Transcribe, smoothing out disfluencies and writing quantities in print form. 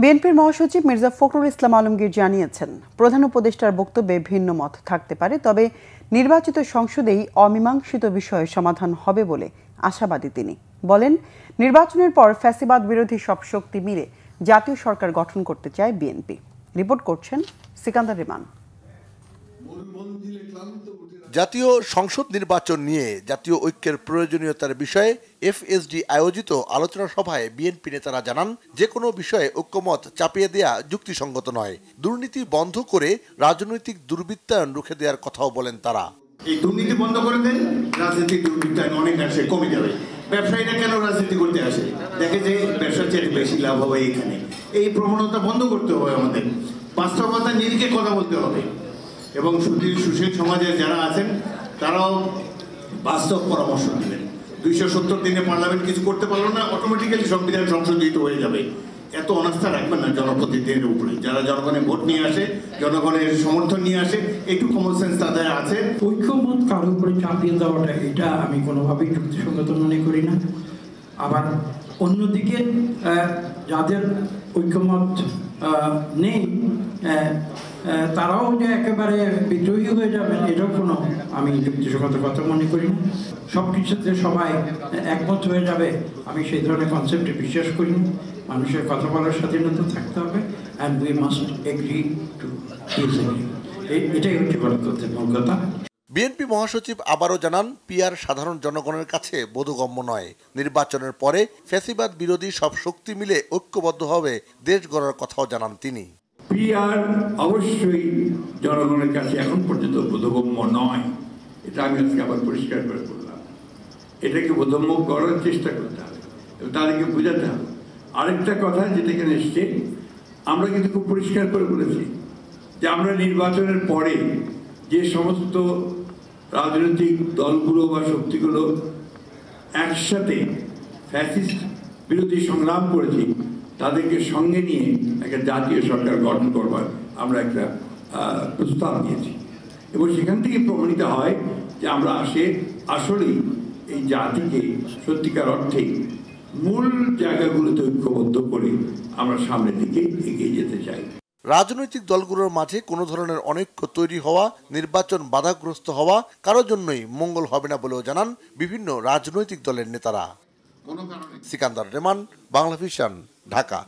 বিএনপির মহাসচিব মির্জা ফখরুল ইসলাম আলমগীর জানিয়েছেন, প্রধান উপদেষ্টার বক্তব্যে ভিন্ন মত থাকতে পারে, তবে নির্বাচিত সংসদেই অমীমাংসিত বিষয়ে সমাধান হবে বলে আশাবাদী তিনি। বলেন, নির্বাচনের পর ফ্যাসিবাদ বিরোধী সব শক্তি মিলে জাতীয় সরকার গঠন করতে চায় বিএনপি। রিপোর্ট করছেন সিকান্দার রেমান। জাতীয় সংসদ নির্বাচন নিয়ে জাতীয় ঐক্যের প্রয়োজনীয়তার বিষয়ে এফএসডি আয়োজিত আলোচনা সভায় বিএনপি নেতারা জানান, যে কোনো বিষয়ে ঐক্যমত চাপিয়ে দেয়া যুক্তিসঙ্গত নয়। দুর্নীতি বন্ধ করে রাজনৈতিক দুর্বৃত্তায়ন রুখে দেওয়ার কথাও বলেন তারা। এই দুর্নীতি বন্ধ করে দেন, রাজনৈতিক দুর্বৃত্তায়ন অনেকাংশে কমে যাবে। ব্যবসায়ীরা কেন রাজনীতি করতে আসে? দেখে যে ব্যবসার চেয়ে বেশি লাভ হবে এখানে। এই প্রবণতা বন্ধ করতে হবে আমাদের। বাস্তবতা নিরিখে কথা বলতে হবে এবং সুশীল সমাজের যারা আছেন তারাও বাস্তব পরামর্শ দিবেন। 270 দিনে পার্লামেন্ট কিছু করতে পারলো না, অটোমেটিক্যালি সংবিধান সংশোধিত হয়ে যাবে। এত অনাস্থা রাখবেন না জনপ্রতিনিধিদের উপরে। যারা জনগণের ভোট নিয়ে আসে, জনগণের সমর্থন নিয়ে আসে, একটু কমন সেন্স তাদের আছে। ঐক্যমত কারোর উপরে চাপিয়ে দেওয়াটা এটা আমি কোনোভাবেই যুক্তিসঙ্গত মনে করি না। আবার অন্যদিকে যাদের ঐক্যমত নেই তারাও যে একেবারে বিদ্রোহী হয়ে যাবেন, এটাও কোনো আমি যুক্তিসঙ্গত কথা মনে করি না। সব কিছুতে সবাই একমত হয়ে যাবে, আমি সেই ধরনের কনসেপ্টে বিশ্বাস করি না। মানুষের কথা বলার স্বাধীনতা থাকতে হবে, and we must agree to disagree. এটাই হচ্ছে গণতন্ত্রের মূল কথা। বিএনপি মহাসচিব আবারও জানান, পিআর সাধারণ জনগণের কাছে বোধগম্য নয়। নির্বাচনের পরে ফ্যাসিবাদ বিরোধী সব শক্তি মিলে ঐক্যবদ্ধভাবে দেশ গড়ার কথাও জানান তিনি। পিআর অবশ্যই জনগণের কাছে এখন পর্যন্ত বোধগম্য নয়, এটা আমি আজকে আবার পরিষ্কার করে বললাম। এটাকে বোধগম্য করার চেষ্টা করতে হবে, তাদেরকে বোঝাতে হবে। আরেকটা কথা যেটা এখানে এসছে, আমরা কিন্তু খুব পরিষ্কার করে বলেছি যে আমরা নির্বাচনের পরে যে সমস্ত রাজনৈতিক দলগুলো বা শক্তিগুলো একসাথে ফ্যাসিস্ট বিরোধী সংগ্রাম করেছি, তাদেরকে সঙ্গে নিয়ে একটা জাতীয় সরকার গঠন করবার আমরা একটা প্রস্তাব দিয়েছি এবং সেখান থেকে প্রমাণিত হয় যে আমরা আসলেই এই জাতিকে সত্যিকার অর্থে মূল জায়গাগুলোতে ঐক্যবদ্ধ করে আমরা সামনের দিকে এগিয়ে যেতে চাই। রাজনৈতিক দলগুলোর মাঝে কোনো ধরনের অনৈক্য তৈরি হওয়া, নির্বাচন বাধাগ্রস্ত হওয়া কারোর জন্যই মঙ্গল হবে না বলেও জানান বিভিন্ন রাজনৈতিক দলের নেতারা। সিকান্দার রেমান, বাংলাভিশন, ঢাকা।